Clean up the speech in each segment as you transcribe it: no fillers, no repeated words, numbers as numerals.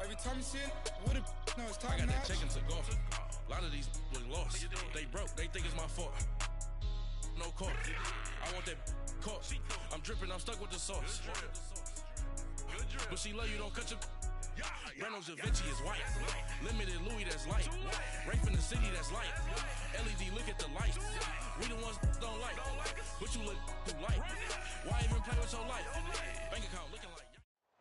Every time you see it, what it, no, it's time. I got that check into golf. A lot of these look lost. They broke. They think it's my fault. No court. I want that court. I'm dripping. I'm stuck with the sauce. But she love you. Don't cut your. Breno Javinci is white. Limited Louis, that's light. Rape in the city, that's light. LED, look at the light. We the ones don't like. But you look too light. Why even play with your life? Bank account looking like.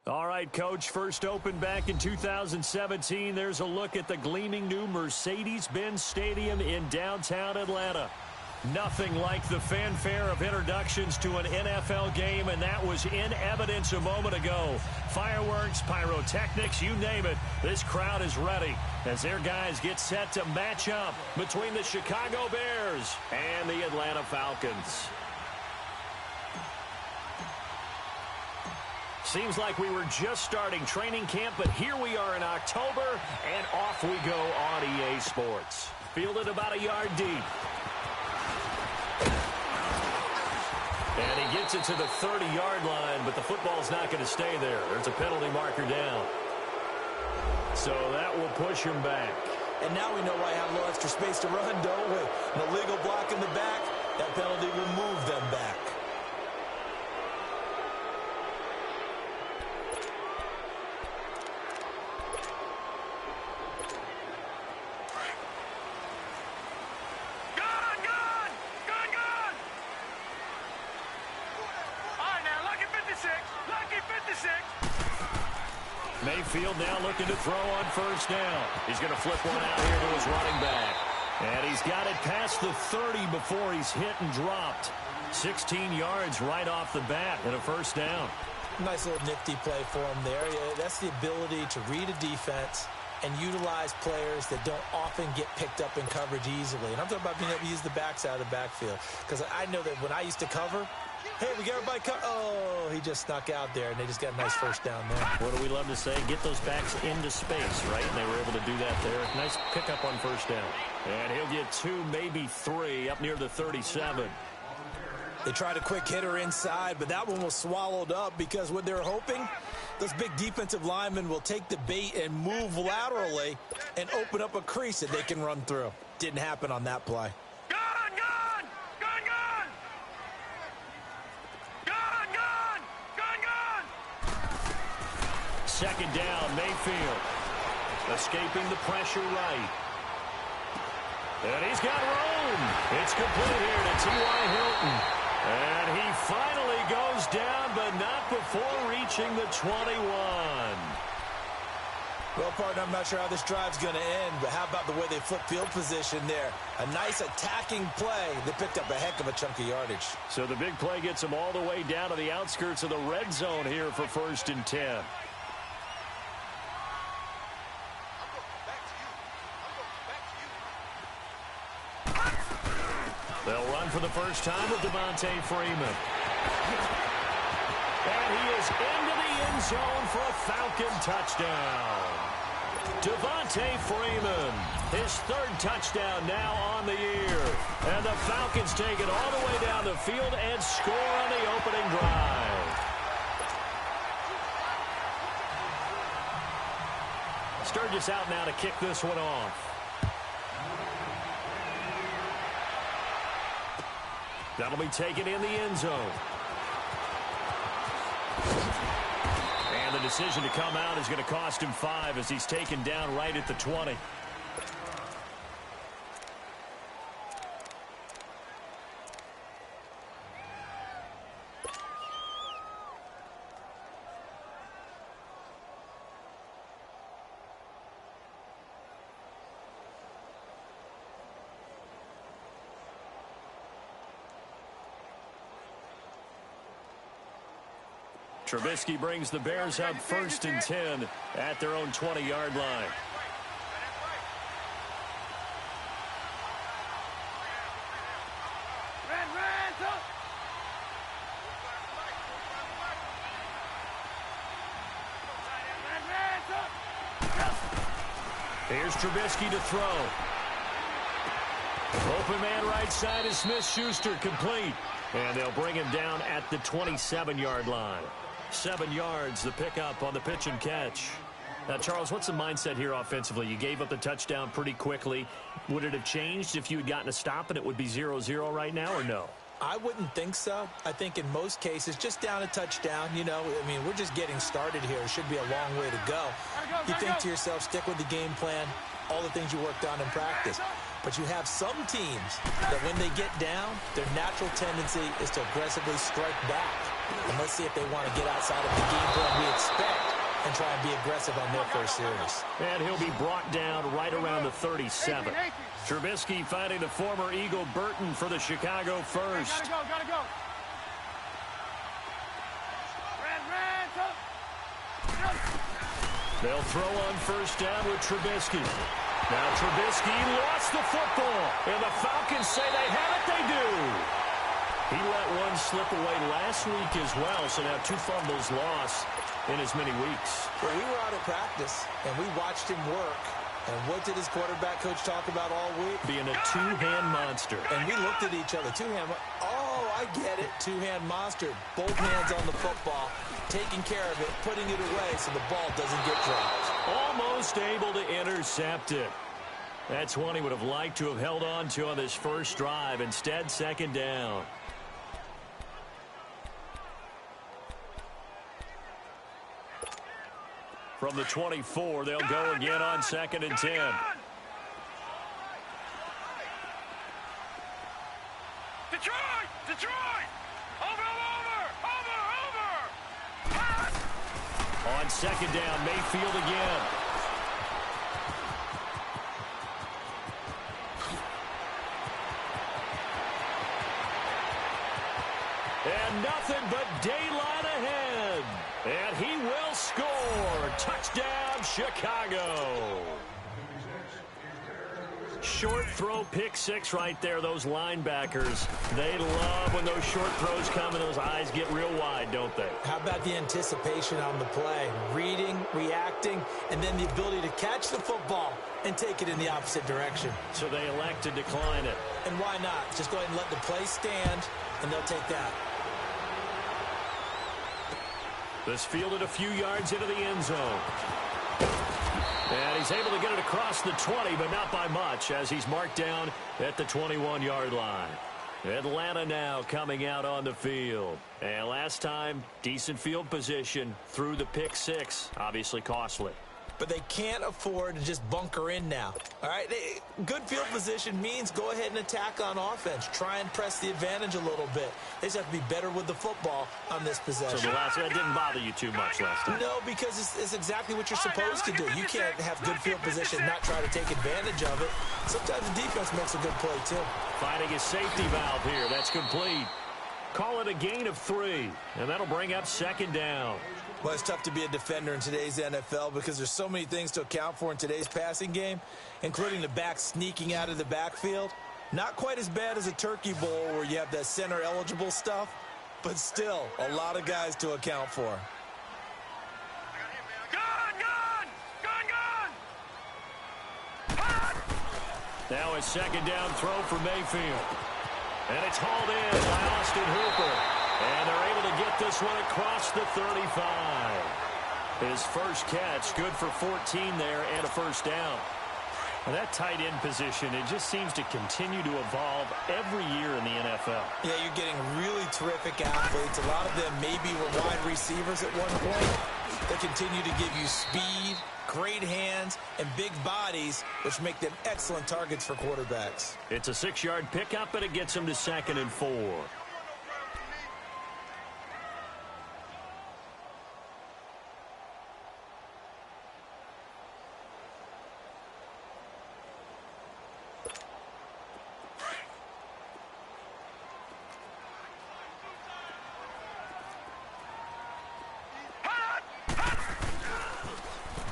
All right, Coach, first opened back in 2017. There's a look at the gleaming new Mercedes-Benz Stadium in downtown Atlanta. Nothing like the fanfare of introductions to an NFL game, and that was in evidence a moment ago. Fireworks, pyrotechnics, you name it. This crowd is ready as their guys get set to match up between the Chicago Bears and the Atlanta Falcons. Seems like we were just starting training camp, but here we are in October, and off we go on EA Sports. Fielded about a yard deep. And he gets it to the 30-yard line, but the football's not going to stay there. There's a penalty marker down. So that will push him back. And now we know why I have no extra space to run, don't we? No legal block in the back. That penalty will move them back. Mayfield now looking to throw on first down. He's going to flip one out here to his running back. And he's got it past the 30 before he's hit and dropped. 16 yards right off the bat and a first down. Nice little nifty play for him there. Yeah, that's the ability to read a defense and utilize players that don't often get picked up in coverage easily. And I'm talking about being able to use the backs out of the backfield. Because I know that when I used to cover, hey, we got everybody oh, he just snuck out there, and they just got a nice first down there. What do we love to say? Get those backs into space, right? And they were able to do that there. Nice pickup on first down. And he'll get 2, maybe 3 up near the 37. They tried a quick hitter inside, but that one was swallowed up because what they're hoping, those big defensive linemen will take the bait and move laterally and open up a crease that they can run through. Didn't happen on that play. Second down, Mayfield. Escaping the pressure right. And he's got room. It's complete here to T.Y. Hilton. And he finally goes down, but not before reaching the 21. Well, partner, I'm not sure how this drive's going to end, but how about the way they flip field position there? A nice attacking play that picked up a heck of a chunk of yardage. So the big play gets him all the way down to the outskirts of the red zone here for 1st and 10. They'll run for the first time with Devontae Freeman. And he is into the end zone for a Falcon touchdown. Devontae Freeman, his 3rd touchdown now on the year. And the Falcons take it all the way down the field and score on the opening drive. Sturgis out now to kick this one off. That'll be taken in the end zone. And the decision to come out is going to cost him 5 as he's taken down right at the 20. Trubisky brings the Bears up 1st and 10 at their own 20-yard line. Here's Trubisky to throw. Open man right side is Smith-Schuster, complete. And they'll bring him down at the 27-yard line. 7 yards, the pickup on the pitch and catch. Now, Charles, what's the mindset here offensively? You gave up the touchdown pretty quickly. Would it have changed if you had gotten a stop and it would be 0-0 right now, or no? I wouldn't think so. I think in most cases, just down a touchdown, you know, I mean, we're just getting started here. It should be a long way to go. You think to yourself, stick with the game plan, all the things you worked on in practice. But you have some teams that when they get down, their natural tendency is to aggressively strike back. And let's see if they want to get outside of the game plan we expect and try and be aggressive on their first series. And he'll be brought down right around the 37. Trubisky finding the former Eagle Burton for the Chicago first. Gotta go. They'll throw on first down with Trubisky. Now Trubisky lost the football. And the Falcons say they have it. They do. He let one slip away last week as well. So now 2 fumbles lost in as many weeks. Well, we were out at practice, and we watched him work. And what did his quarterback coach talk about all week? Being a two-hand monster. And we looked at each other. Two-hand. Oh, I get it. Two-hand monster. Both hands on the football, taking care of it, putting it away so the ball doesn't get dropped. Almost able to intercept it. That's one he would have liked to have held on to on this first drive. Instead, second down. From the 24, they'll go again on 2nd and 10. Detroit! Over! On 2nd down, Mayfield again. And nothing but daylight ahead. And he will score. Touchdown, Chicago. Short throw, pick six right there. Those linebackers, they love when those short throws come and those eyes get real wide, don't they? How about the anticipation on the play? Reading, reacting, and then the ability to catch the football and take it in the opposite direction. So they elect to decline it. And why not? Just go ahead and let the play stand, and they'll take that. This fielded a few yards into the end zone. And he's able to get it across the 20, but not by much, as he's marked down at the 21-yard line. Atlanta now coming out on the field. And last time, decent field position through the pick six. Obviously costly. But they can't afford to just bunker in now. All right, good field position means go ahead and attack on offense. Try and press the advantage a little bit. They just have to be better with the football on this possession. So that didn't bother you too much last time? No, because it's exactly what you're supposed to do. You can't have good field position and not try to take advantage of it. Sometimes the defense makes a good play, too. Finding his safety valve here. That's complete. Call it a gain of 3, and that'll bring up second down. Well, it's tough to be a defender in today's NFL because there's so many things to account for in today's passing game, including the back sneaking out of the backfield. Not quite as bad as a turkey bowl where you have that center-eligible stuff, but still a lot of guys to account for. Now a second down throw for Mayfield. And it's hauled in by Austin Hooper. And they're able to get this one across the 35. His first catch, good for 14 there and a first down. Now that tight end position, it just seems to continue to evolve every year in the NFL. Yeah, you're getting really terrific athletes. A lot of them maybe were wide receivers at one point. They continue to give you speed, great hands, and big bodies, which make them excellent targets for quarterbacks. It's a 6-yard pickup, and it gets them to 2nd and 4.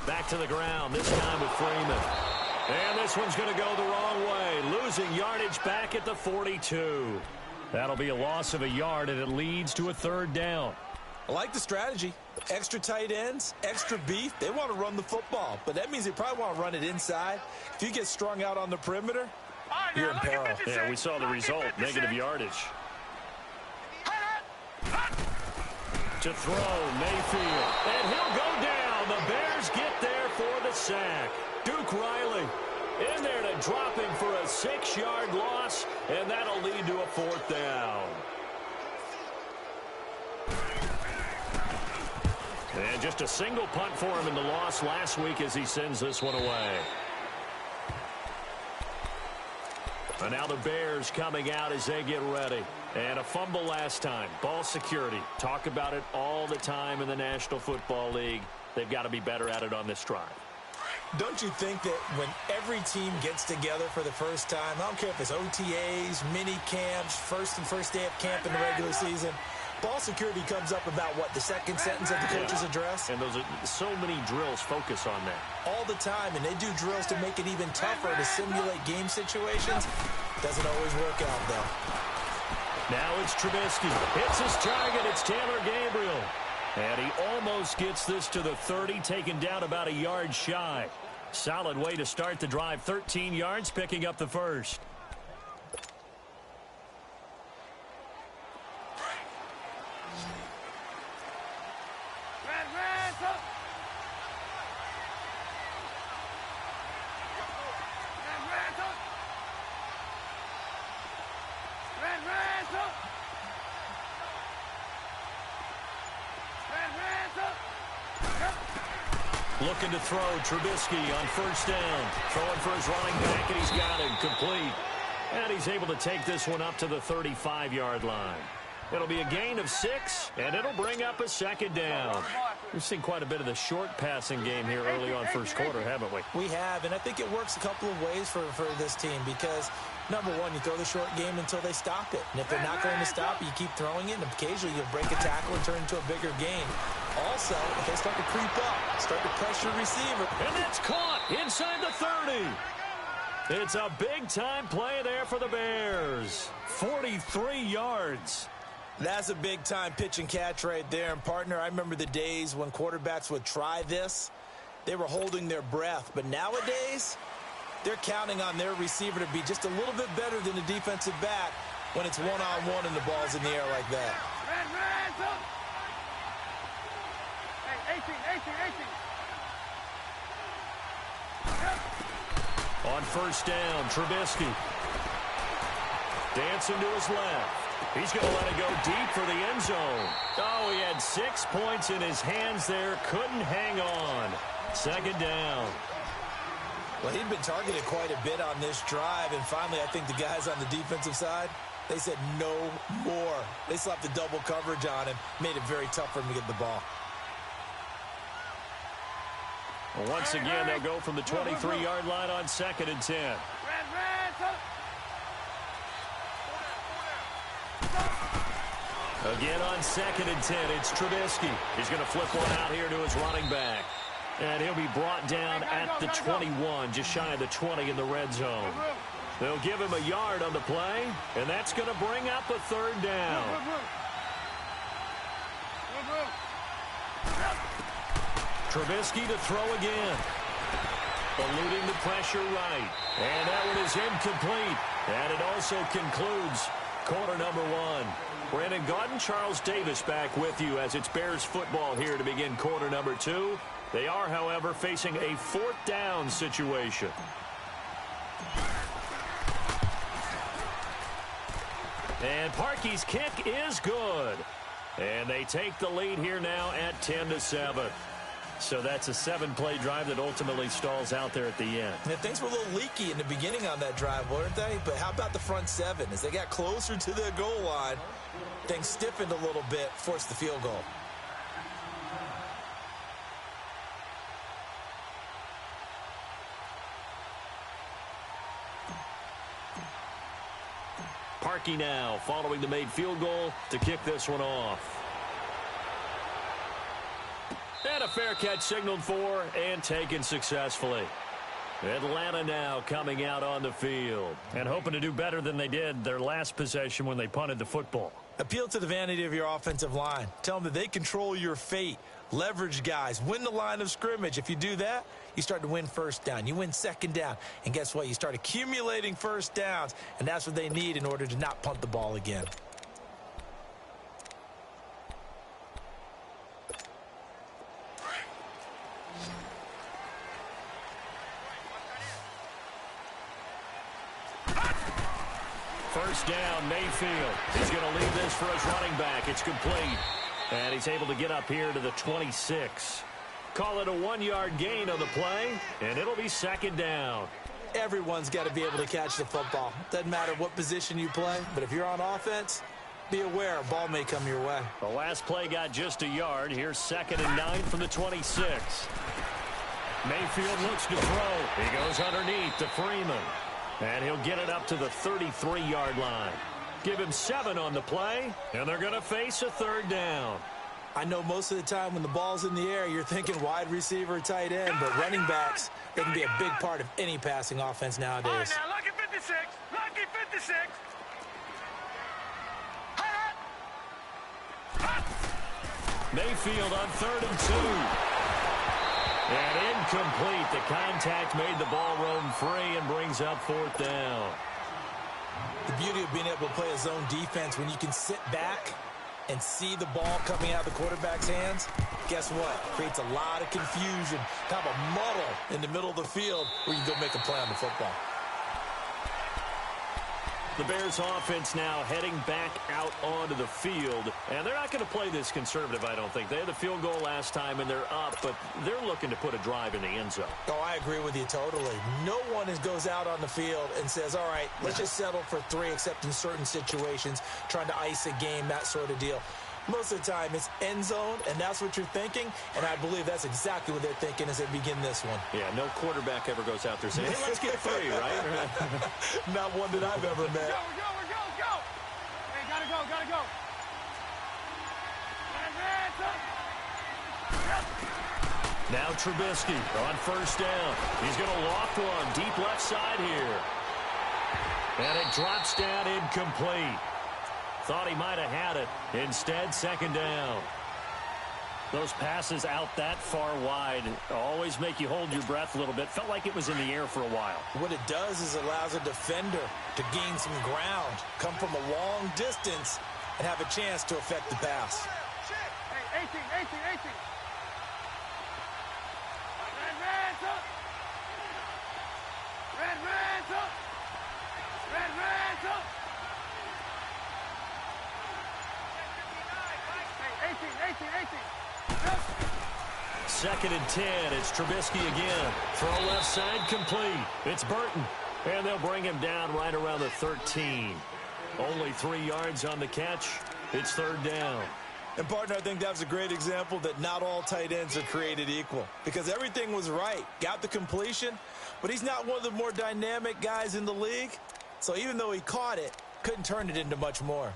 Back to the ground, this time with Freeman. And this one's going to go the wrong way. Losing yardage back at the 42. That'll be a loss of a yard, and it leads to a third down. I like the strategy. Extra tight ends, extra beef. They want to run the football, but that means they probably want to run it inside. If you get strung out on the perimeter, you're in peril. Yeah, we saw the result, negative yardage. To throw, Mayfield. And he'll go down. The Bears get there sack. Duke Riley in there to drop him for a 6-yard loss, and that'll lead to a 4th down. And just a single punt for him in the loss last week as he sends this one away. And now the Bears coming out as they get ready. And a fumble last time. Ball security. Talk about it all the time in the National Football League. They've got to be better at it on this drive. Don't you think that when every team gets together for the first time, I don't care if it's OTAs, mini camps, first day of camp in the regular season, ball security comes up about, what, the second sentence of the coach's address? And those are so many drills focus on that. All the time, and they do drills to make it even tougher to simulate game situations. Doesn't always work out, though. Now it's Trubisky. Hits his target. It's Taylor Gabriel. And he almost gets this to the 30, taken down about a yard shy. Solid way to start the drive. 13 yards, picking up the first. Looking to throw, Trubisky on first down. Throwing for his running back, and he's got him complete. And he's able to take this one up to the 35-yard line. It'll be a gain of 6, and it'll bring up a 2nd down. We've seen quite a bit of the short passing game here early on first quarter, haven't we? We have, and I think it works a couple of ways for this team because, number one, you throw the short game until they stop it. And if they're not going to stop it, you keep throwing it, and occasionally you'll break a tackle and turn it into a bigger gain. Also, if they start to creep up, start to pressure receiver. And that's caught inside the 30. It's a big-time play there for the Bears. 43 yards. That's a big-time pitch and catch right there. And, partner, I remember the days when quarterbacks would try this. They were holding their breath. But nowadays, they're counting on their receiver to be just a little bit better than the defensive back when it's one-on-one and the ball's in the air like that. On first down, Trubisky. Dancing to his left. He's going to let it go deep for the end zone. Oh, he had 6 points in his hands there. Couldn't hang on. 2nd down. Well, he'd been targeted quite a bit on this drive, and finally I think the guys on the defensive side, they said no more. They slapped the double coverage on him, made it very tough for him to get the ball. Well, once again, they'll go from the 23-yard line on 2nd and 10. Again on 2nd and 10, it's Trubisky. He's going to flip one out here to his running back. And he'll be brought down at the 21, just shy of the 20 in the red zone. They'll give him a yard on the play, and that's going to bring up a 3rd down. Trubisky to throw again. Eluding the pressure right. And that one is incomplete. And it also concludes quarter number 1. Brandon Gaudin, Charles Davis back with you as it's Bears football here to begin quarter number 2. They are, however, facing a 4th down situation. And Parkey's kick is good. And they take the lead here now at 10-7. So that's a 7-play drive that ultimately stalls out there at the end. And things were a little leaky in the beginning on that drive, weren't they? But how about the front 7? As they got closer to their goal line, things stiffened a little bit, forced the field goal. Parkey now following the made field goal to kick this one off. And a fair catch signaled for and taken successfully. Atlanta now coming out on the field and hoping to do better than they did their last possession when they punted the football. Appeal to the vanity of your offensive line. Tell them that they control your fate. Leverage guys. Win the line of scrimmage. If you do that, you start to win first down. You win second down. And guess what? You start accumulating first downs. And that's what they need in order to not punt the ball again. First down, Mayfield. He's going to leave this for his running back. It's complete. And he's able to get up here to the 26. Call it a 1-yard gain on the play, and it'll be second down. Everyone's got to be able to catch the football. Doesn't matter what position you play, but if you're on offense, be aware a ball may come your way. The last play got just a yard. Here's 2nd and 9 from the 26. Mayfield looks to throw. He goes underneath to Freeman. And he'll get it up to the 33-yard line. Give him 7 on the play, and they're going to face a 3rd down. I know most of the time when the ball's in the air, you're thinking wide receiver, tight end, but running backs, they can be a big part of any passing offense nowadays. All right, now, lucky 56. Lucky 56. Mayfield on 3rd and 2. And incomplete. The contact made the ball roam free and brings up 4th down. The beauty of being able to play a zone defense when you can sit back and see the ball coming out of the quarterback's hands, guess what? Creates a lot of confusion, kind of a muddle in the middle of the field where you can go make a play on the football. The Bears offense now heading back out onto the field. And they're not going to play this conservative, I don't think. They had the field goal last time, and they're up, but they're looking to put a drive in the end zone. Oh, I agree with you totally. No one goes out on the field and says, all right, let's just settle for 3, except in certain situations, trying to ice a game, that sort of deal. Most of the time, it's end zone, and that's what you're thinking, and I believe that's exactly what they're thinking as they begin this one. Yeah, no quarterback ever goes out there saying, hey, let's get 3, right? Not one that I've ever met. Go. Hey, gotta go. Now Trubisky on 1st down. He's going to loft one deep left side here. And it drops down incomplete. Thought he might have had it. Instead, 2nd down. Those passes out that far wide always make you hold your breath a little bit. Felt like it was in the air for a while. What it does is allows a defender to gain some ground, come from a long distance, and have a chance to affect the pass. Hey, 18. Red up. Hey, 18. 2nd and 10. It's Trubisky again. Throw left side complete. It's Burton. And they'll bring him down right around the 13. Only 3 yards on the catch. It's 3rd down. And, partner, I think that was a great example that not all tight ends are created equal. Because everything was right. Got the completion, but he's not one of the more dynamic guys in the league. So even though he caught it, couldn't turn it into much more.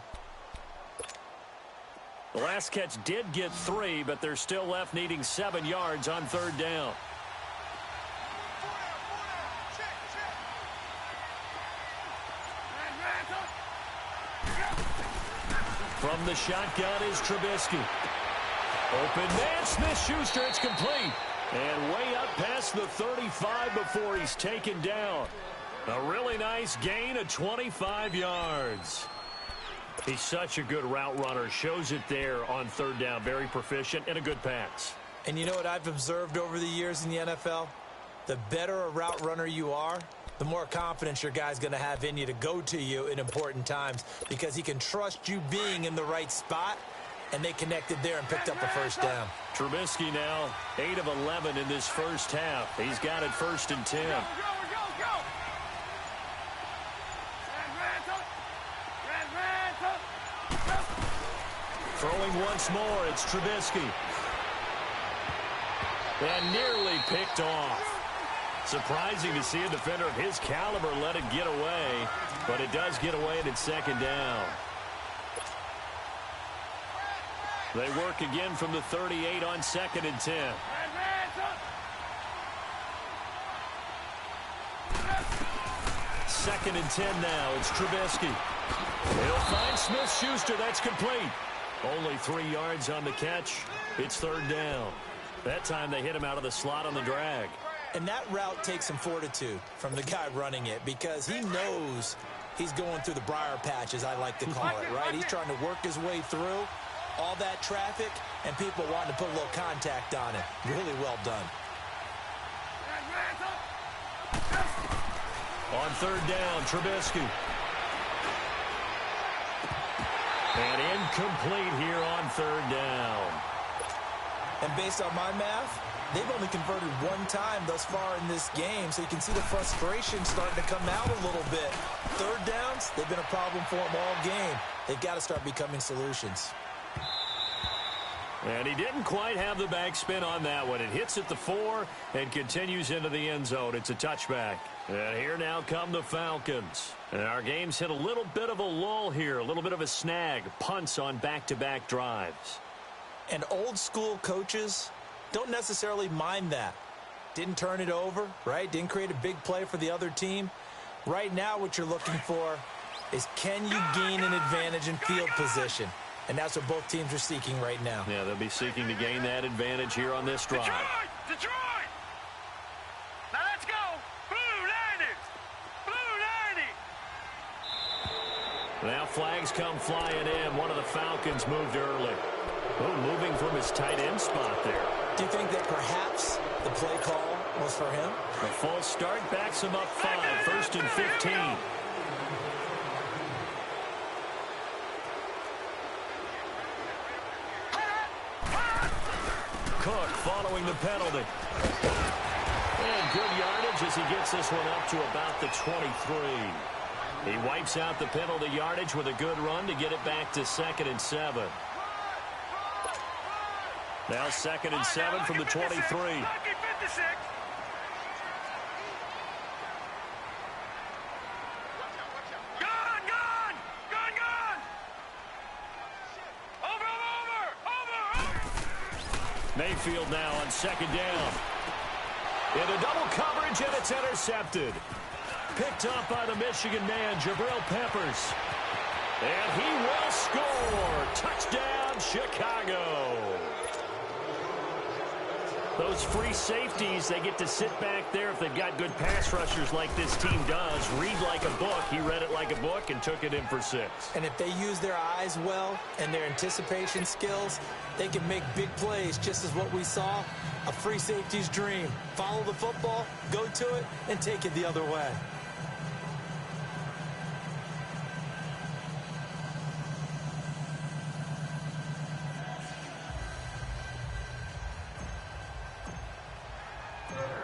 The last catch did get 3, but they're still left needing 7 yards on 3rd down. From the shotgun is Trubisky. Open man, Smith-Schuster, it's complete. And way up past the 35 before he's taken down. A really nice gain of 25 yards. He's such a good route runner. Shows it there on 3rd down. Very proficient and a good pass. And you know what I've observed over the years in the NFL? The better a route runner you are, the more confidence your guy's going to have in you to go to you in important times because he can trust you being in the right spot, and they connected there and picked up a 1st down. Trubisky now 8 of 11 in this first half. He's got it 1st and 10. Go. Throwing once more, it's Trubisky. And nearly picked off. Surprising to see a defender of his caliber let it get away, but it does get away and it's 2nd down. They work again from the 38 on 2nd and 10. 2nd and 10 now. It's Trubisky. He'll find Smith-Schuster. That's complete. Only 3 yards on the catch. It's 3rd down. That time they hit him out of the slot on the drag. And that route takes some fortitude from the guy running it because he knows he's going through the briar patch, as I like to call it, right? He's trying to work his way through all that traffic and people wanting to put a little contact on it. Really well done. On 3rd down, Trubisky. And incomplete here on third down. And based on my math, they've only converted one time thus far in this game, so you can see the frustration starting to come out a little bit. Third downs, they've been a problem for them all game. They've got to start becoming solutions. And he didn't quite have the backspin on that one. It hits at the 4 and continues into the end zone. It's a touchback. And here now come the Falcons. And our game's hit a little bit of a lull here, a little bit of a snag. Punts on back-to-back drives. And old-school coaches don't necessarily mind that. Didn't turn it over, right? Didn't create a big play for the other team. Right now what you're looking for is, can you gain an advantage in field position? And that's what both teams are seeking right now. Yeah, they'll be seeking to gain that advantage here on this drive. Detroit! Now let's go! Blue 90s! Blue 90! Now flags come flying in. One of the Falcons moved early. Oh, moving from his tight end spot there. Do you think that perhaps the play call was for him? A false start backs him up 5, 1st and 15. Cook following the penalty. And good yardage as he gets this one up to about the 23. He wipes out the penalty yardage with a good run to get it back to 2nd and 7. Now 2nd and 7 from the 23. Mayfield now on 2nd down. Into double coverage, and it's intercepted. Picked up by the Michigan man, Jabril Peppers. And he will score. Touchdown, Chicago. Those free safeties, they get to sit back there if they've got good pass rushers like this team does. Read like a book. He read it like a book and took it in for 6. And if they use their eyes well and their anticipation skills, they can make big plays, just as what we saw, a free safety's dream. Follow the football, go to it, and take it the other way.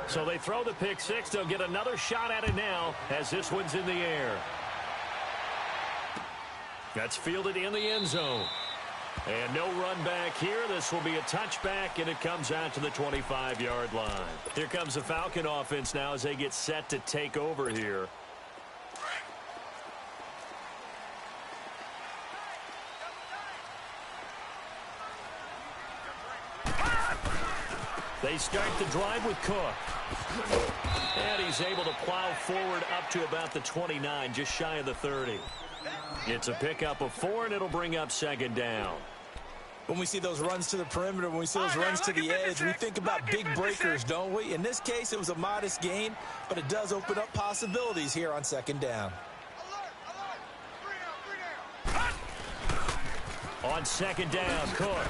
So they throw the pick 6. They'll get another shot at it now as this one's in the air. That's fielded in the end zone. And no run back here. This will be a touchback, and it comes out to the 25-yard line. Here comes the Falcon offense now as they get set to take over here. They start the drive with Cook. And he's able to plow forward up to about the 29, just shy of the 30. It's a pickup of 4, and it'll bring up 2nd down. When we see those runs to the perimeter, when we see those runs to the edge, we think about big breakers, don't we? In this case, it was a modest gain, but it does open up possibilities here on 2nd down. On 2nd down, Cook.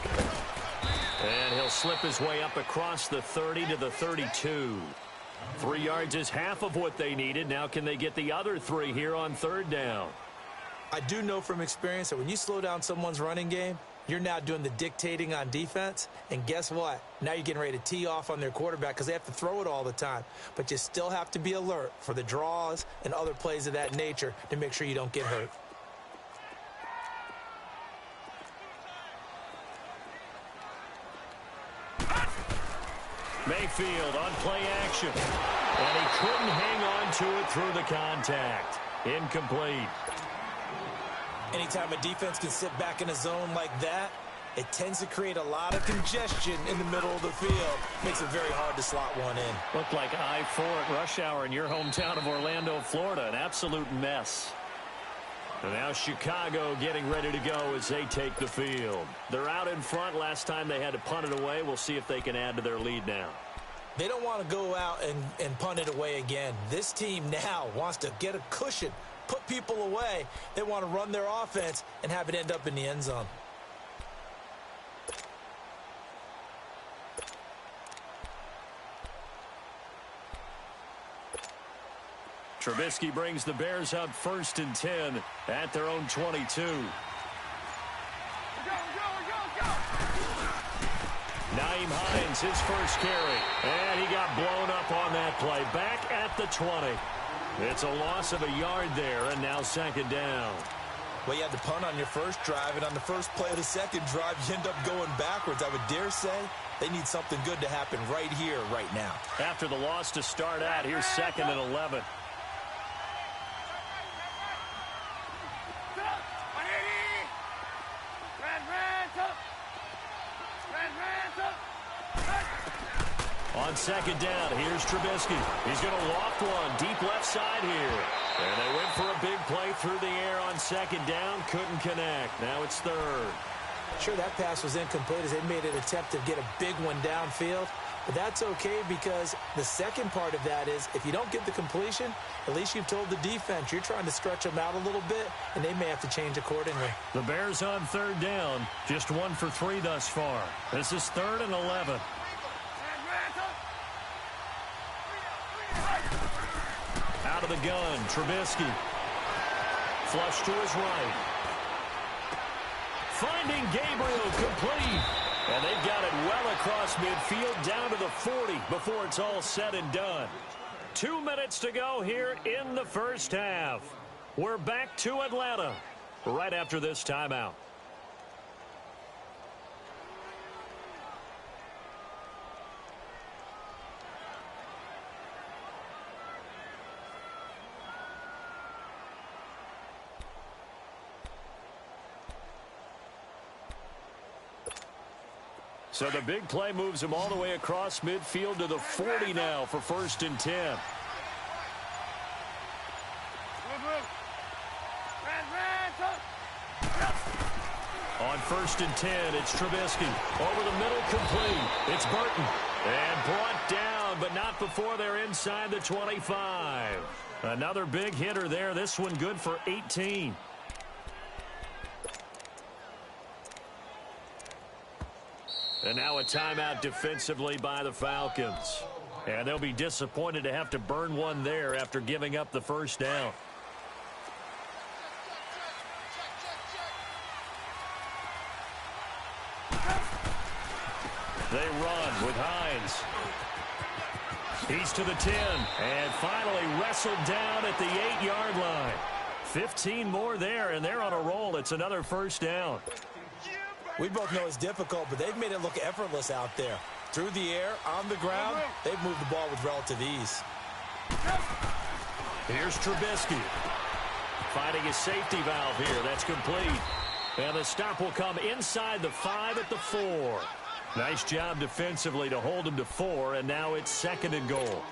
And he'll slip his way up across the 30 to the 32. 3 yards is half of what they needed. Now can they get the other 3 here on 3rd down? I do know from experience that when you slow down someone's running game, you're now doing the dictating on defense. And guess what? Now you're getting ready to tee off on their quarterback because they have to throw it all the time. But you still have to be alert for the draws and other plays of that nature to make sure you don't get hurt. Mayfield on play action. And he couldn't hang on to it through the contact. Incomplete. Anytime a defense can sit back in a zone like that, it tends to create a lot of congestion in the middle of the field. Makes it very hard to slot one in. Looked like I-4 at rush hour in your hometown of Orlando, Florida. An absolute mess. And now Chicago getting ready to go as they take the field. They're out in front. Last time they had to punt it away. We'll see if they can add to their lead now. They don't want to go out and punt it away again. This team now wants to get a cushion, put people away. They want to run their offense and have it end up in the end zone. Trubisky brings the Bears up 1st and 10 at their own 22. Naeem Hines, his first carry. And he got blown up on that play. Back at the 20. It's a loss of a yard there, and now second down. Well, you had to punt on your first drive, and on the first play of the second drive, you end up going backwards. I would dare say they need something good to happen right here, right now. After the loss to start out, here's 2nd and 11. On second down, here's Trubisky. He's going to loft one deep left side here. And they went for a big play through the air on second down. Couldn't connect. Now it's third. Sure, that pass was incomplete as they made an attempt to get a big one downfield. But that's okay because the second part of that is if you don't get the completion, at least you've told the defense you're trying to stretch them out a little bit, and they may have to change accordingly. The Bears on third down. Just 1 for 3 thus far. This is 3rd and 11. Out of the gun, Trubisky. Flush to his right. Finding Gabriel complete. And they've got it well across midfield down to the 40 before it's all said and done. 2 minutes to go here in the first half. We're back to Atlanta right after this timeout. So the big play moves him all the way across midfield to the 40 now for 1st and 10. On 1st and 10, it's Trubisky. Over the middle, complete. It's Burton. And brought down, but not before they're inside the 25. Another big hitter there. This one good for 18. And now a timeout defensively by the Falcons. And they'll be disappointed to have to burn one there after giving up the first down. They run with Hines. He's to the 10. And finally wrestled down at the 8-yard line. 15 more there, and they're on a roll. It's another first down. We both know it's difficult, but they've made it look effortless out there. Through the air, on the ground, they've moved the ball with relative ease. Here's Trubisky. Finding his safety valve here. That's complete. And the stop will come inside the 5 at the 4. Nice job defensively to hold him to 4, and now it's 2nd and goal.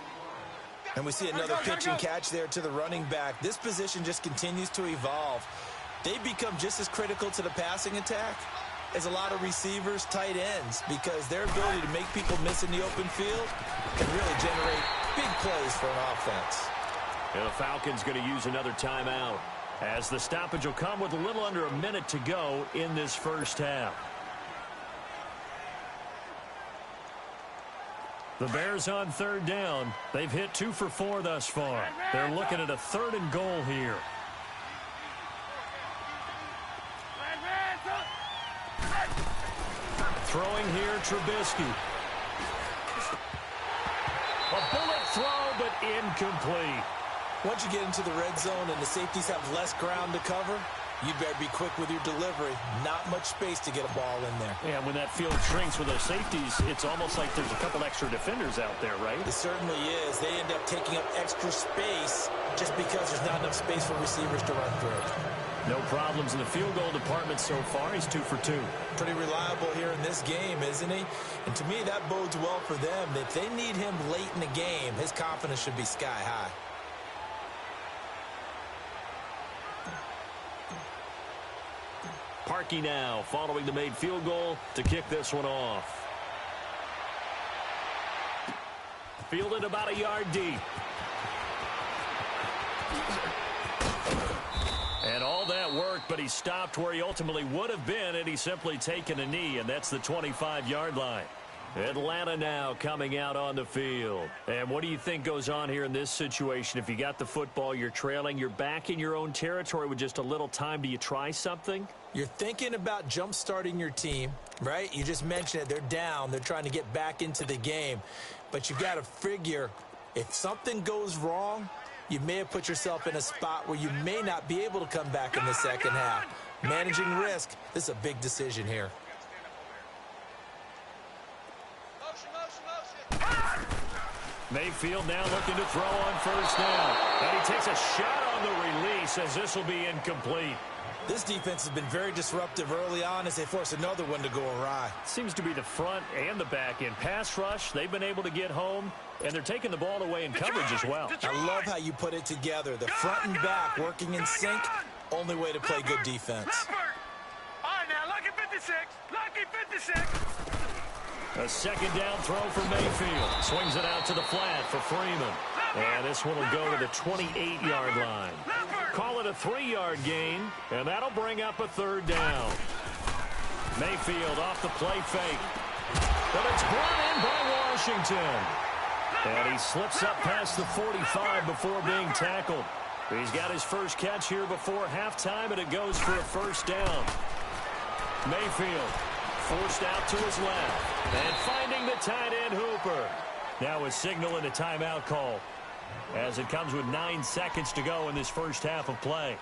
And we see another pitch and catch there to the running back. This position just continues to evolve. They become just as critical to the passing attack as a lot of receivers, tight ends, because their ability to make people miss in the open field can really generate big plays for an offense. And the Falcons going to use another timeout as the stoppage will come with a little under a minute to go in this first half. The Bears on third down. They've hit 2 for 4 thus far. They're looking at a 3rd and goal here. Throwing here, Trubisky. A bullet throw, but incomplete. Once you get into the red zone and the safeties have less ground to cover, you better be quick with your delivery. Not much space to get a ball in there. Yeah, when that field shrinks with those safeties, it's almost like there's a couple extra defenders out there, right? It certainly is. They end up taking up extra space just because there's not enough space for receivers to run through. No problems in the field goal department so far. He's 2 for 2. Pretty reliable here in this game, isn't he? And to me, that bodes well for them. If they need him late in the game, his confidence should be sky high. Parkey now following the made field goal to kick this one off. Fielded about a yard deep. And all that worked, but he stopped where he ultimately would have been, and he's simply taken a knee, and that's the 25-yard line. Atlanta now coming out on the field. And what do you think goes on here in this situation? If you got the football, you're trailing, you're back in your own territory with just a little time. Do you try something? You're thinking about jump-starting your team, right? You just mentioned it. They're down. They're trying to get back into the game. But you've got to figure if something goes wrong, you may have put yourself in a spot where you may not be able to come back in the second half. Managing risk, this is a big decision here. Mayfield now looking to throw on first down. And he takes a shot on the release as this will be incomplete. This defense has been very disruptive early on as they force another one to go awry. Seems to be the front and the back end. Pass rush, they've been able to get home, and they're taking the ball away in coverage as well. I love how you put it together. The front and back working in sync, only way to play good defense. All right, now, lucky 56. Lucky 56. A second down throw for Mayfield. Swings it out to the flat for Freeman. And this one will go to the 28-yard line. Call it a 3-yard gain, and that'll bring up a third down. Mayfield off the play fake. But it's brought in by Washington. And he slips up past the 45 before being tackled. He's got his first catch here before halftime, and it goes for a first down. Mayfield forced out to his left. And finding the tight end Hooper. Now a signal and a timeout call as it comes with 9 seconds to go in this first half of play.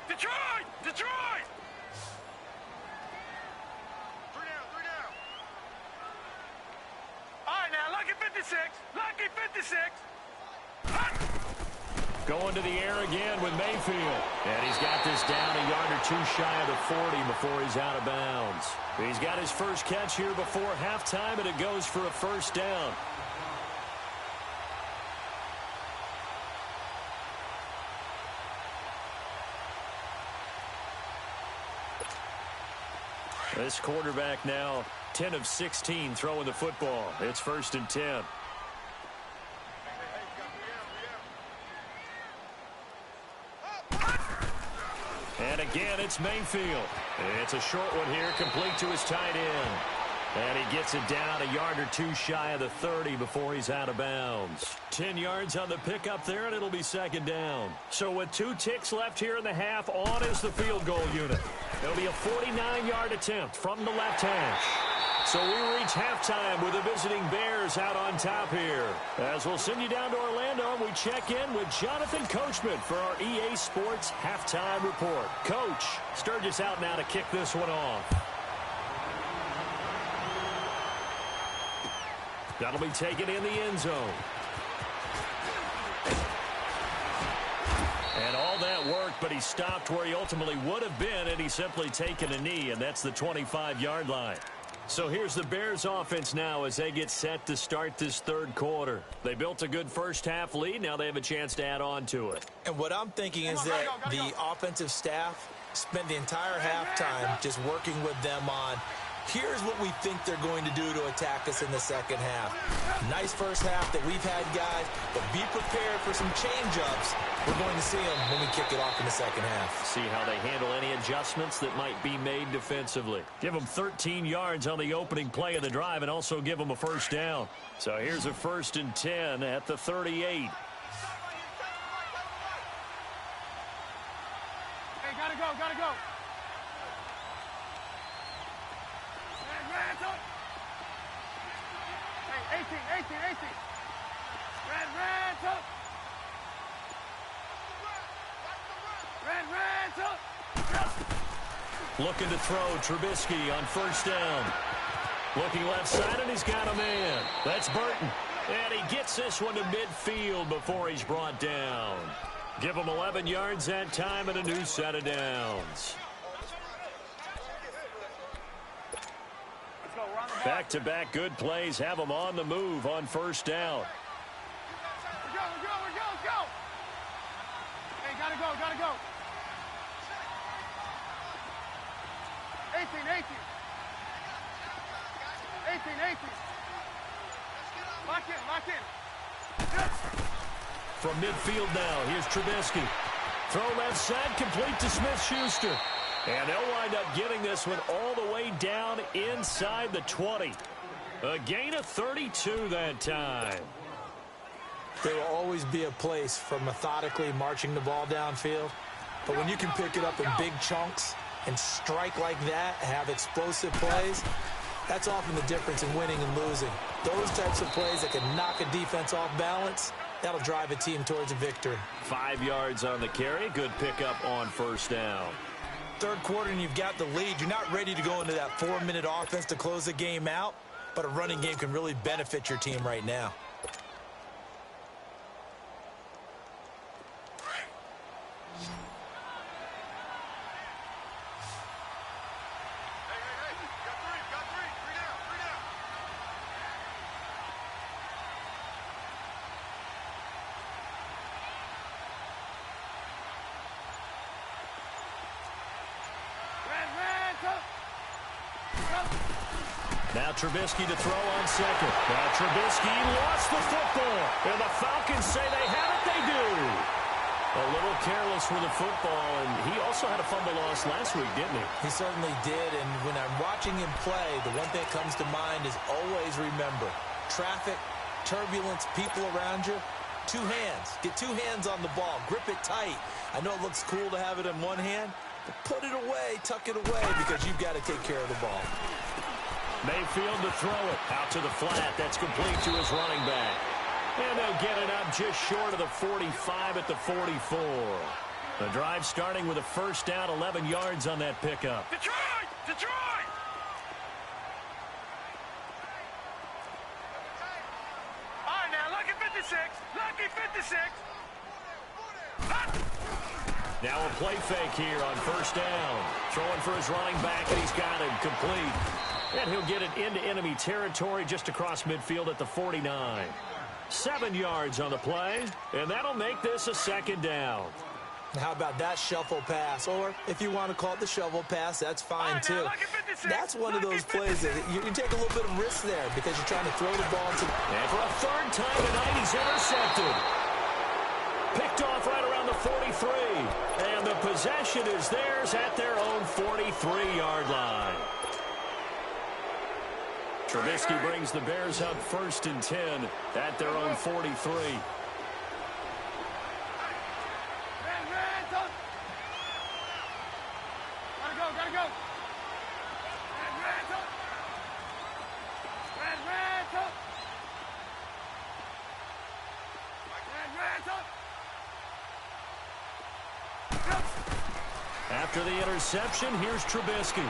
Detroit! Detroit! 3 down. All right, now, lucky 56. Lucky 56. Going to the air again with Mayfield. And he's got this down a yard or two shy of the 40 before he's out of bounds. He's got his first catch here before halftime, and it goes for a first down. This quarterback now 10 of 16 throwing the football. It's 1st and 10. And again, it's Mayfield. It's a short one here, complete to his tight end. And he gets it down a yard or two shy of the 30 before he's out of bounds. 10 yards on the pickup there, and it'll be second down. So with 2 ticks left here in the half, on is the field goal unit. It'll be a 49-yard attempt from the left hash. So we reach halftime with the visiting Bears out on top here. As we'll send you down to Orlando, and we check in with Jonathan Coachman for our EA Sports Halftime Report. Coach, Sturgis out now to kick this one off. That'll be taken in the end zone. And all that worked, but he stopped where he ultimately would have been, and he's simply taken a knee, and that's the 25-yard line. So here's the Bears offense now as they get set to start this third quarter. They built a good first half lead. Now they have a chance to add on to it. And what I'm thinking is that the offensive staff spent the entire halftime just working with them on, here's what we think they're going to do to attack us in the second half. Nice first half that we've had, guys, but be prepared for some change-ups. We're going to see them when we kick it off in the second half. See how they handle any adjustments that might be made defensively. Give them 13 yards on the opening play of the drive and also give them a first down. So here's a 1st and 10 at the 38. Hey, gotta go, gotta go. Hey, 18. Red, Looking to throw Trubisky on first down. Looking left side, and he's got a man. That's Burton. And he gets this one to midfield before he's brought down. Give him 11 yards that time and a new set of downs. Back-to-back good plays have them on the move on first down. Let's go. Hey, gotta go. 18. Lock in. From midfield now, here's Trubisky. Throw left side, complete to Smith-Schuster. And they'll wind up getting this one all the way down inside the 20. A gain of 32 that time. There will always be a place for methodically marching the ball downfield. But when you can pick it up in big chunks and strike like that, have explosive plays, that's often the difference in winning and losing. Those types of plays that can knock a defense off balance, that'll drive a team towards a victory. 5 yards on the carry. Good pickup on first down. Third quarter and you've got the lead. You're not ready to go into that 4-minute offense to close the game out, but a running game can really benefit your team right now. Now Trubisky to throw on second. Now Trubisky lost the football. And the Falcons say they have it. They do. A little careless with the football. And he also had a fumble loss last week, didn't he? He certainly did. And when I'm watching him play, the one thing that comes to mind is always remember, traffic, turbulence, people around you, 2 hands. Get 2 hands on the ball. Grip it tight. I know it looks cool to have it in one hand, but put it away, tuck it away, because you've got to take care of the ball. Mayfield to throw it out to the flat. That's complete to his running back. And they'll get it up just short of the 45 at the 44. The drive starting with a first down, 11 yards on that pickup. Detroit! Detroit! All right, now, lucky 56. Lucky 56. Now a play fake here on first down. Throwing for his running back, and he's got him complete. And he'll get it into enemy territory just across midfield at the 49. 7 yards on the play, and that'll make this a second down. How about that shuffle pass? Or if you want to call it the shovel pass, that's fine too. That's one of those plays that you can take a little bit of risk there because you're trying to throw the ball to... And for a third time tonight, he's intercepted. Picked off right around the 43. And the possession is theirs at their own 43-yard line. Trubisky brings the Bears up 1st and 10 at their own 43. Gotta go. After the interception, here's Trubisky.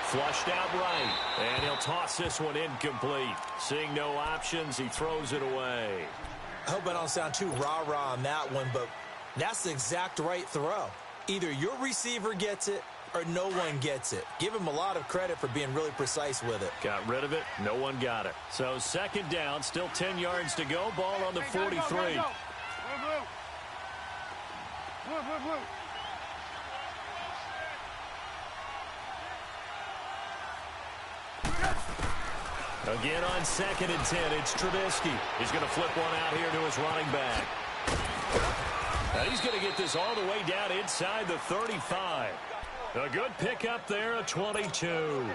Flushed out right, and he'll toss this one incomplete. Seeing no options, he throws it away. I hope I don't sound too rah-rah on that one, but that's the exact right throw. Either your receiver gets it or no one gets it. Give him a lot of credit for being really precise with it. Got rid of it. No one got it. So second down, still 10 yards to go. Ball on the 43. Blue. Again on 2nd and 10, it's Trubisky. He's going to flip one out here to his running back. And he's going to get this all the way down inside the 35. A good pickup there, a 22.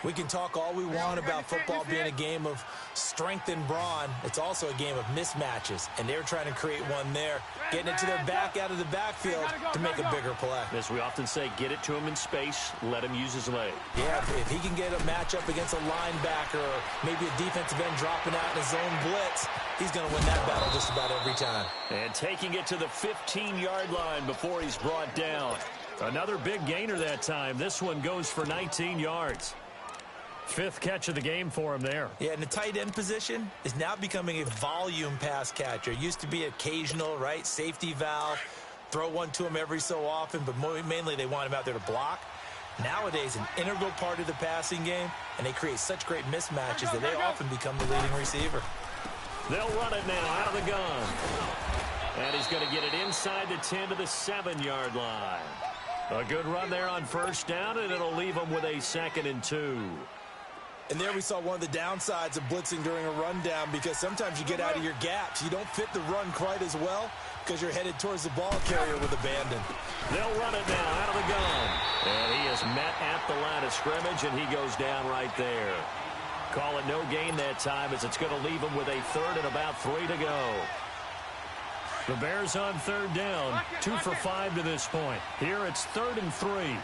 We can talk all we want about football being a game of strength and brawn. It's also a game of mismatches, and they're trying to create one there, getting it to their back out of the backfield to make a bigger play. As we often say, get it to him in space, let him use his leg. Yeah, if he can get a matchup against a linebacker or maybe a defensive end dropping out in a zone blitz, he's going to win that battle just about every time. And taking it to the 15-yard line before he's brought down. Another big gainer that time. This one goes for 19 yards. 5th catch of the game for him there. Yeah, and the tight end position is now becoming a volume pass catcher. It used to be occasional, right? Safety valve, throw one to him every so often, but mainly they want him out there to block. Nowadays, an integral part of the passing game, and they create such great mismatches that they often become the leading receiver. They'll run it now out of the gun. And he's going to get it inside the 10 to the 7-yard line. A good run there on first down, and it'll leave him with a 2nd and 2. And there we saw one of the downsides of blitzing during a rundown, because sometimes you get out of your gaps. You don't fit the run quite as well because you're headed towards the ball carrier with abandon. They'll run it now out of the gun. And he is met at the line of scrimmage, and he goes down right there. Call it no gain that time, as it's going to leave him with a third and about 3 to go. The Bears on third down, 2 for 5 to this point. Here it's 3rd and 3.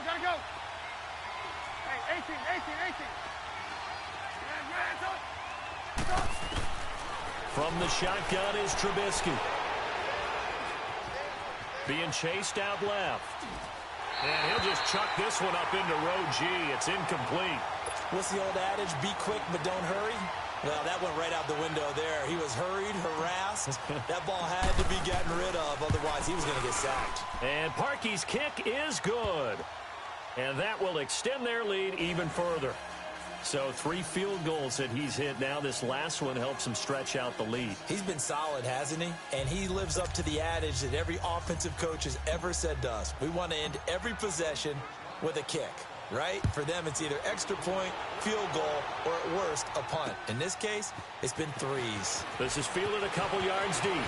Gotta go. Hey, 18. From the shotgun is Trubisky. Being chased out left. And he'll just chuck this one up into row G. It's incomplete. What's the old adage? Be quick, but don't hurry. Well, that went right out the window there. He was hurried, harassed. That ball had to be gotten rid of, otherwise he was going to get sacked. And Parkey's kick is good. And that will extend their lead even further. So 3 field goals that he's hit now. This last one helps him stretch out the lead. He's been solid, hasn't he? And he lives up to the adage that every offensive coach has ever said to us. We want to end every possession with a kick, right? For them, it's either extra point, field goal, or at worst, a punt. In this case, it's been 3s. This is fielded a couple yards deep.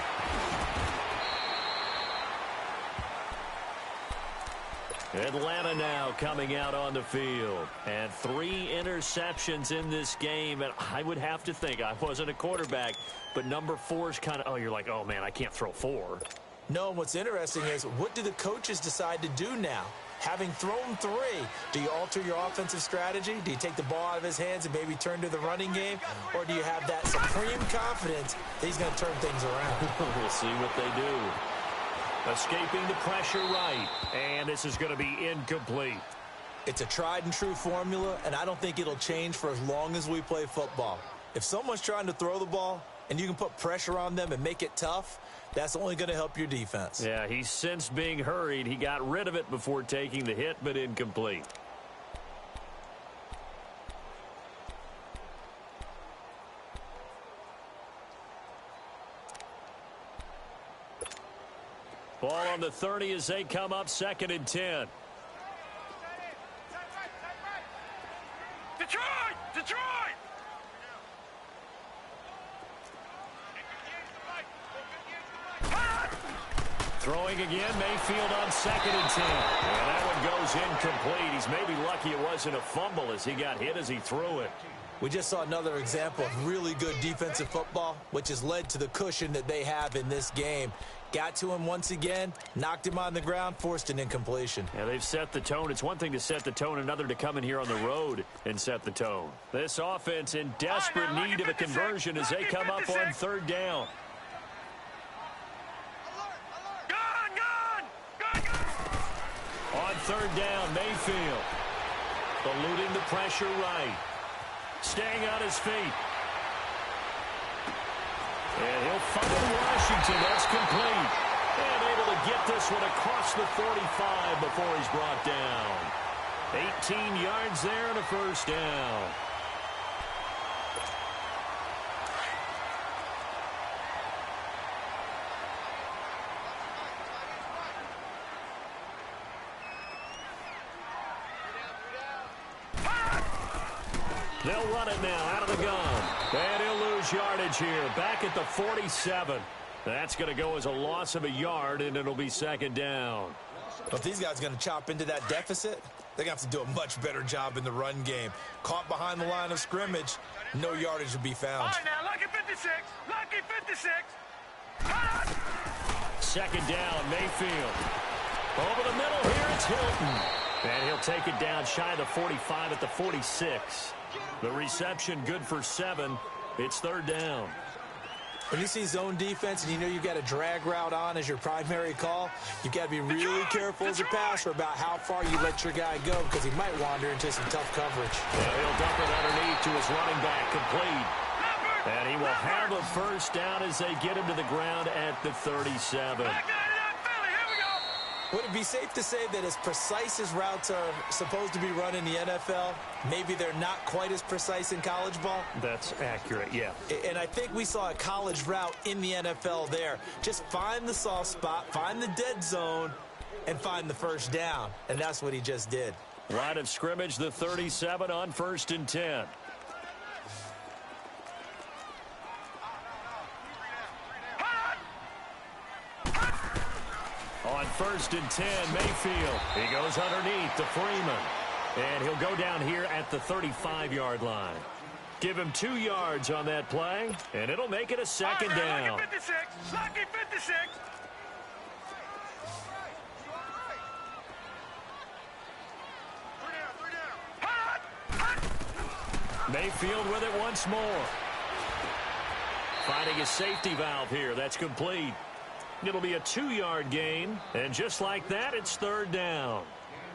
Atlanta now coming out on the field. And 3 interceptions in this game. And I would have to think, I wasn't a quarterback, but number 4 is kind of, you're like, oh, man, I can't throw 4. No, what's interesting is, what do the coaches decide to do now? Having thrown 3, do you alter your offensive strategy? Do you take the ball out of his hands and maybe turn to the running game? Or do you have that supreme confidence that he's going to turn things around? We'll see what they do. Escaping the pressure right. And this is going to be incomplete. It's a tried and true formula, and I don't think it'll change for as long as we play football. If someone's trying to throw the ball and you can put pressure on them and make it tough, that's only going to help your defense. Yeah, he's since being hurried. He got rid of it before taking the hit, but incomplete. Ball on the 30 as they come up 2nd and 10. Detroit! Throwing again, Mayfield on 2nd and 10. And that one goes incomplete. He's maybe lucky it wasn't a fumble as he got hit as he threw it. We just saw another example of really good defensive football, which has led to the cushion that they have in this game. Got to him once again, knocked him on the ground, forced an incompletion. Yeah, they've set the tone. It's one thing to set the tone, another to come in here on the road and set the tone. This offense in desperate need of a conversion as they come up on 3rd down. On 3rd down, Mayfield eluding the pressure right. Staying on his feet. And he'll find Washington. That's complete. And able to get this one across the 45 before he's brought down. 18 yards there and a 1st down. They'll run it now out of the gun. And he'll lose yardage here. Back at the 47. That's going to go as a loss of a yard, and it'll be 2nd down. If these guys are going to chop into that deficit, they're going to have to do a much better job in the run game. Caught behind the line of scrimmage, no yardage to be found. All right, now, lucky 56. Lucky 56. 2nd down, Mayfield. Over the middle here, it's Hilton. And he'll take it down shy of the 45 at the 46. The reception good for 7. It's 3rd down. When you see zone defense and you know you've got a drag route on as your primary call, you've got to be really careful as a passer about how far you let your guy go, because he might wander into some tough coverage. And he'll dump it underneath to his running back, complete. And he will have a 1st down as they get him to the ground at the 37. Would it be safe to say that as precise as routes are supposed to be run in the NFL, maybe they're not quite as precise in college ball? That's accurate, yeah. And I think we saw a college route in the NFL there. Just find the soft spot, find the dead zone, and find the first down, and that's what he just did. Line of scrimmage, the 37 on 1st and 10. On 1st and 10, Mayfield. He goes underneath to Freeman. And he'll go down here at the 35-yard line. Give him 2 yards on that play, and it'll make it a second down. Lucky 56. Lucky 56. Mayfield with it once more. Finding a safety valve here. That's complete. It'll be a 2-yard gain, and just like that, it's 3rd down.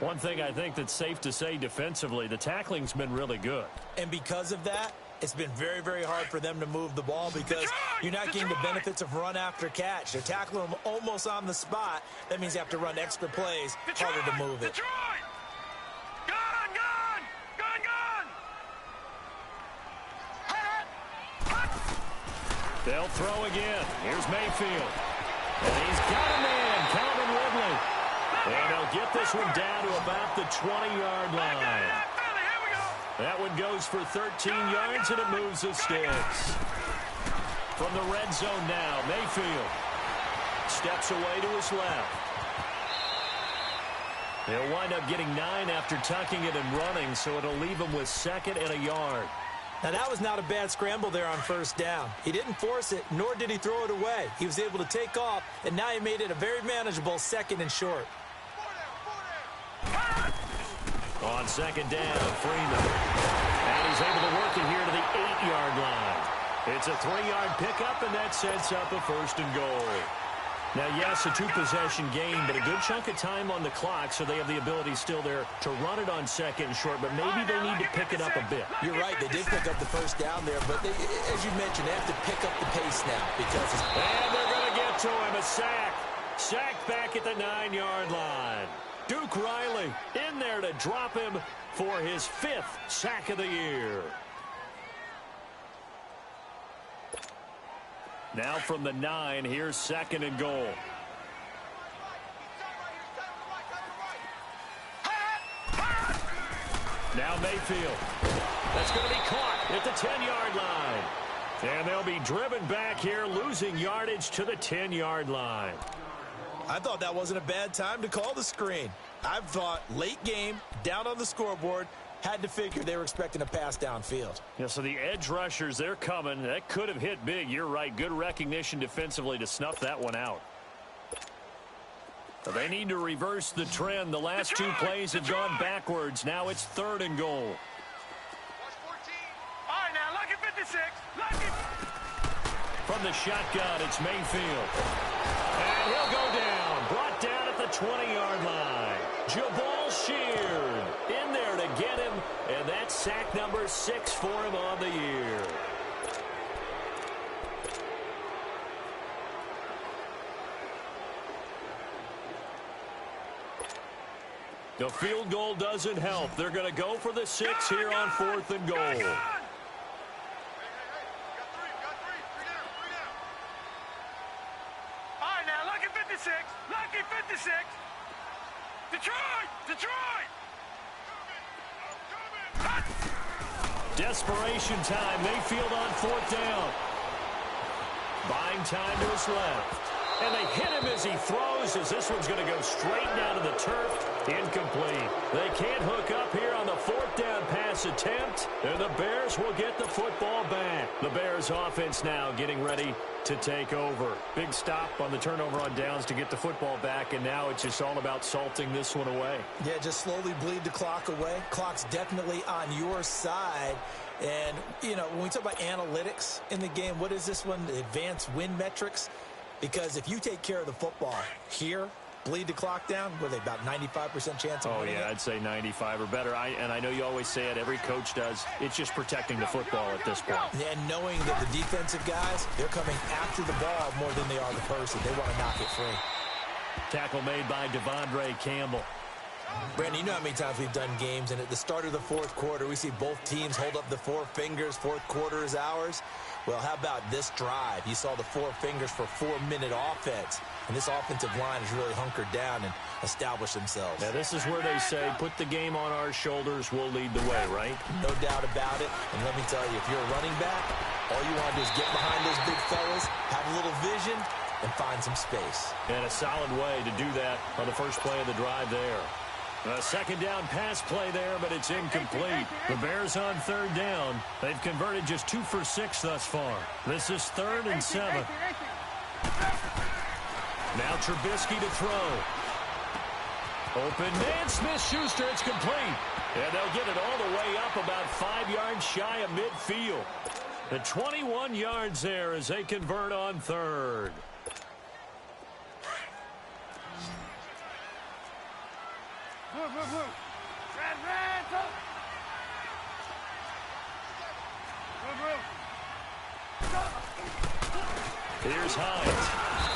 One thing I think that's safe to say defensively, the tackling's been really good. And because of that, it's been very, very hard for them to move the ball because you're not getting the benefits of run after catch. They're tackling them almost on the spot. That means you have to run extra plays, harder to move it. They'll throw again. Here's Mayfield. And he's got a man, Calvin Ridley. And they'll get this one down to about the 20-yard line. That one goes for 13 yards, and it moves the sticks. From the red zone now, Mayfield steps away to his left. He'll wind up getting 9 after tucking it and running, so it'll leave him with 2nd and a yard. Now, that was not a bad scramble there on 1st down. He didn't force it, nor did he throw it away. He was able to take off, and now he made it a very manageable 2nd and short. On 2nd down, Freeman. And he's able to work it here to the 8-yard line. It's a 3-yard pickup, and that sets up a 1st and goal. Now, yes, a 2-possession game, but a good chunk of time on the clock, so they have the ability still there to run it on 2nd and short, but maybe they need to pick it up a bit. You're right. They did pick up the 1st down there, but they, as you mentioned, they have to pick up the pace now because it's... And they're going to get to him. A sack. Sacked back at the 9-yard line. Duke Riley in there to drop him for his 5th sack of the year. Now from the 9, here's 2nd and goal. Now Mayfield. That's going to be caught at the 10-yard line. And they'll be driven back here, losing yardage to the 10-yard line. I thought that wasn't a bad time to call the screen. I thought late game, down on the scoreboard, had to figure they were expecting a pass downfield. Yeah, so the edge rushers, they're coming. That could have hit big. You're right. Good recognition defensively to snuff that one out. But they need to reverse the trend. The last 2 plays have gone backwards. Now it's 3rd and goal. All right, now, lucky 56. Lucky. From the shotgun, it's Mayfield. And he'll go down. Brought down at the 20-yard line. Jabal Sheard in there to get him. And that's sack number 6 for him on the year. The field goal doesn't help. They're going to go for the 6 here on 4th and goal. All right, now, lucky 56. Lucky 56. Detroit! Detroit! Desperation time. Mayfield on 4th down. Buying time to his left. And they hit him as he throws, as this one's going to go straight down to the turf. Incomplete. They can't hook up here on the 4th down pass attempt, and the Bears will get the football back. The Bears offense now getting ready to take over. Big stop on the turnover on downs to get the football back, and now it's just all about salting this one away. Yeah, just slowly bleed the clock away. Clock's definitely on your side. And, you know, when we talk about analytics in the game, what is this one? The advanced win metrics? Because if you take care of the football here, bleed the clock down, what are they, about 95% chance of winning it? I'd say 95 or better. And I know you always say it, every coach does. It's just protecting the football at this point. And knowing that the defensive guys, they're coming after the ball more than they are the person. They want to knock it free. Tackle made by Devondre Campbell. Brandon, you know how many times we've done games, and at the start of the fourth quarter, we see both teams hold up the four fingers, fourth quarter is ours. Well, how about this drive? You saw the four fingers for 4-minute offense, and this offensive line has really hunkered down and established themselves. Now, this is where they say, put the game on our shoulders, we'll lead the way, right? No doubt about it, and let me tell you, if you're a running back, all you want to do is get behind those big fellas, have a little vision, and find some space. And a solid way to do that on the first play of the drive there. A second down pass play there, but it's incomplete. The Bears on third down. They've converted just 2 for 6 thus far. This is 3rd and 7. Now Trubisky to throw. Open man, Smith-Schuster, it's complete. And they'll get it all the way up about 5 yards shy of midfield. The 21 yards there as they convert on third. Blue. Red, up. Blue. Here's Hines.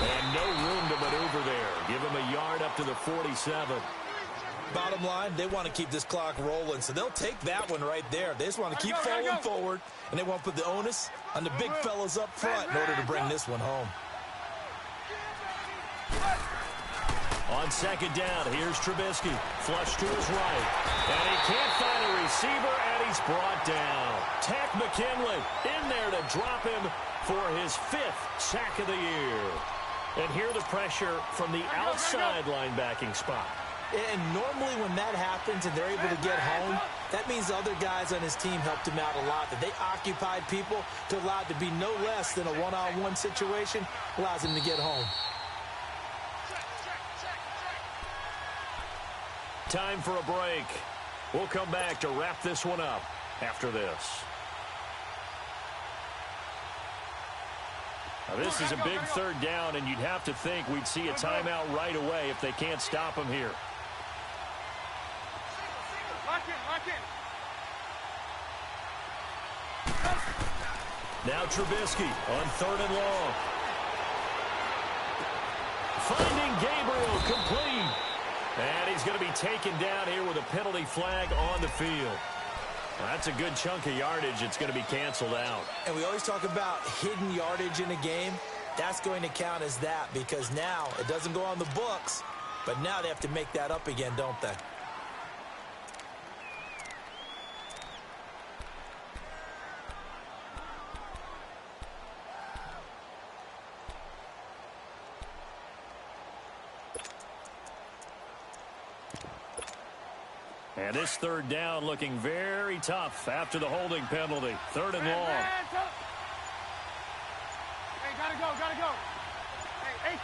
And no room to maneuver there. Give him a yard up to the 47. Bottom line, they want to keep this clock rolling, so they'll take that one right there. They just want to keep falling forward, and they want to put the onus on the big fellas up front in order to bring this one home. On second down, here's Trubisky. Flush to his right. And he can't find a receiver, and he's brought down. Tack McKinley in there to drop him for his 5th sack of the year. And here the pressure from the outside linebacking spot. And normally when that happens and they're able to get home, that means the other guys on his team helped him out a lot. That they occupied people to allow it to be no less than a one-on-one situation, allows him to get home. Time for a break. We'll come back to wrap this one up after this. Now, this is a big third down, and you'd have to think we'd see a timeout right away if they can't stop him here. Lock in. Now Trubisky on 3rd and long. Finding Gabriel complete. And he's going to be taken down here with a penalty flag on the field. That's a good chunk of yardage. It's going to be canceled out. And we always talk about hidden yardage in a game. That's going to count as that because now it doesn't go on the books, but now they have to make that up again, don't they? And this third down looking very tough after the holding penalty. 3rd and long. Hey, gotta go. Hey,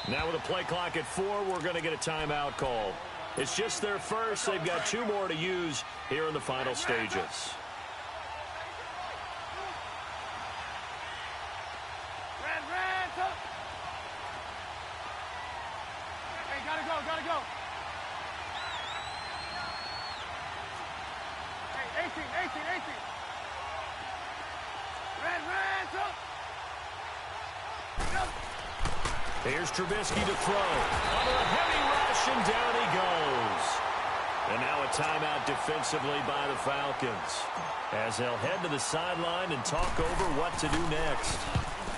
18. Now with a play clock at 4, we're going to get a timeout call. It's just their first. They've got 2 more to use here in the final stages. Red, up. Hey, gotta go. Hey, 18. Red, up. Here's Trubisky to throw. Under a heavy rush, and down he goes. And now a timeout defensively by the Falcons, as they'll head to the sideline and talk over what to do next.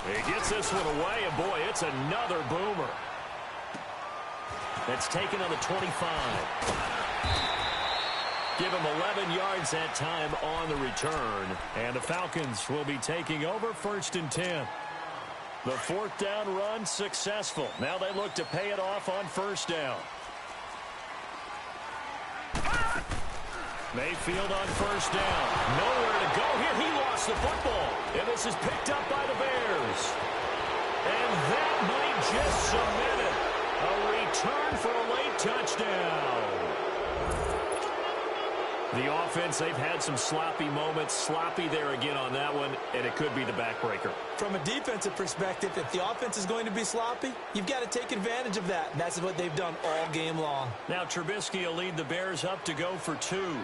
He gets this one away, and boy, it's another boomer. That's taken on the 25. Give him 11 yards that time on the return. And the Falcons will be taking over 1st and 10. The 4th down run successful. Now they look to pay it off on 1st down. Mayfield on 1st down. Nowhere to go here. He lost the football. And this is picked up by the Bears. And that might just cement it. A return for a late touchdown. The offense, they've had some sloppy moments. Sloppy there again on that one, and it could be the backbreaker. From a defensive perspective, if the offense is going to be sloppy, you've got to take advantage of that. And that's what they've done all game long. Now Trubisky will lead the Bears up to go for 2.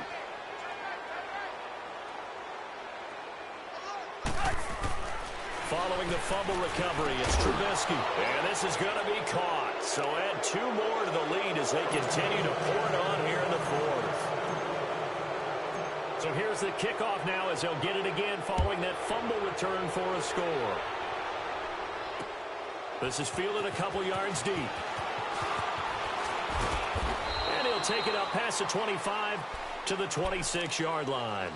Following following the fumble recovery. It's Trubisky. And this is going to be caught. So add 2 more to the lead as they continue to pour it on here in the 4th. So here's the kickoff now as they'll get it again following that fumble return for a score. This is fielded a couple yards deep. And he'll take it up past the 25 to the 26-yard line.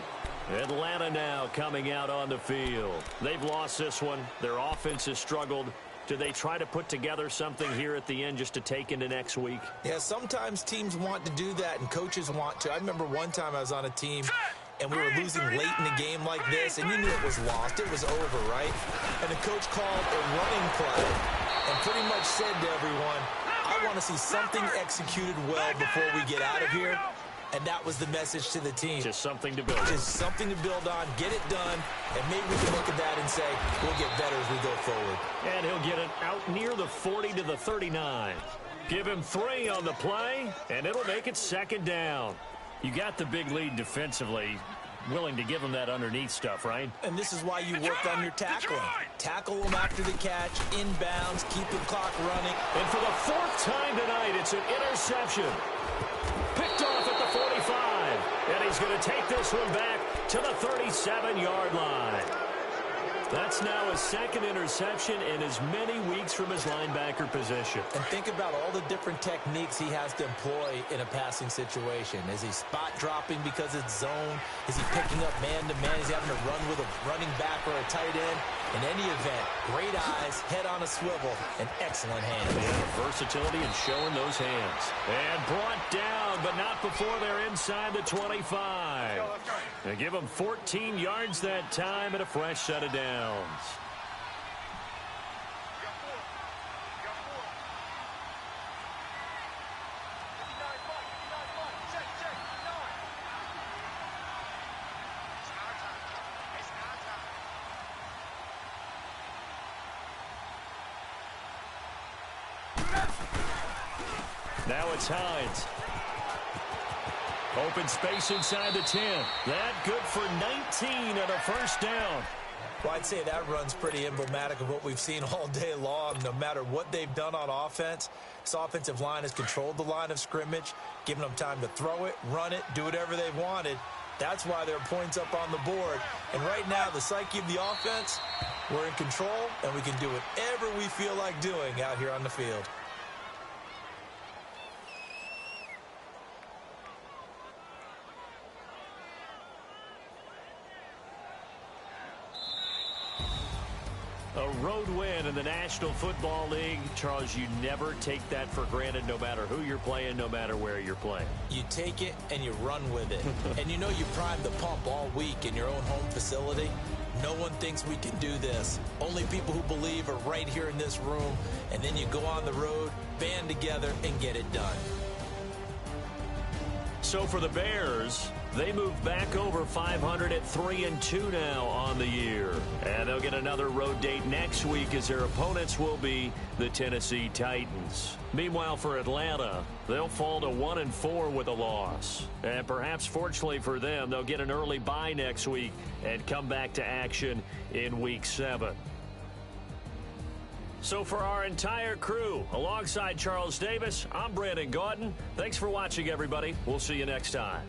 Atlanta now coming out on the field. They've lost this one. Their offense has struggled. Do they try to put together something here at the end just to take into next week? Yeah, sometimes teams want to do that and coaches want to. I remember one time I was on a team and we were losing late in a game like this, and you knew it was lost. It was over, right? And the coach called a running play and pretty much said to everyone, I want to see something executed well before we get out of here. And that was the message to the team. Just something to build on. Just something to build on, get it done, and maybe we can look at that and say, we'll get better as we go forward. And he'll get it out near the 40 to the 39. Give him 3 on the play, and it'll make it 2nd down. You got the big lead defensively, willing to give them that underneath stuff, right? And this is why you work on your tackling. Tackle them after the catch, inbounds, keep the clock running. And for the 4th time tonight, it's an interception. Picked off at the 45. And he's going to take this one back to the 37-yard line. That's now his 2nd interception in as many weeks from his linebacker position. And think about all the different techniques he has to employ in a passing situation. Is he spot dropping because it's zone? Is he picking up man-to-man? Is he having to run with a running back or a tight end? In any event, great eyes, head on a swivel, and excellent hands. Yeah, versatility and showing those hands. And brought down, but not before they're inside the 25. They give him 14 yards that time and a fresh set of downs. Now it's Hines. Open space inside the 10. That good for 19 and a first down. Well, I'd say that run's pretty emblematic of what we've seen all day long. No matter what they've done on offense, this offensive line has controlled the line of scrimmage, given them time to throw it, run it, do whatever they wanted. That's why there are points up on the board. And right now, the psyche of the offense, we're in control, and we can do whatever we feel like doing out here on the field. A road win in the National Football League. Charles, you never take that for granted no matter who you're playing, no matter where you're playing. You take it and you run with it. And you know you primed the pump all week in your own home facility. No one thinks we can do this. Only people who believe are right here in this room. And then you go on the road, band together, and get it done. So for the Bears, they move back over 500 at 3-2 now on the year. And they'll get another road date next week as their opponents will be the Tennessee Titans. Meanwhile, for Atlanta, they'll fall to 1-4 with a loss. And perhaps fortunately for them, they'll get an early bye next week and come back to action in Week 7. So for our entire crew, alongside Charles Davis, I'm Brandon Gaudin. Thanks for watching, everybody. We'll see you next time.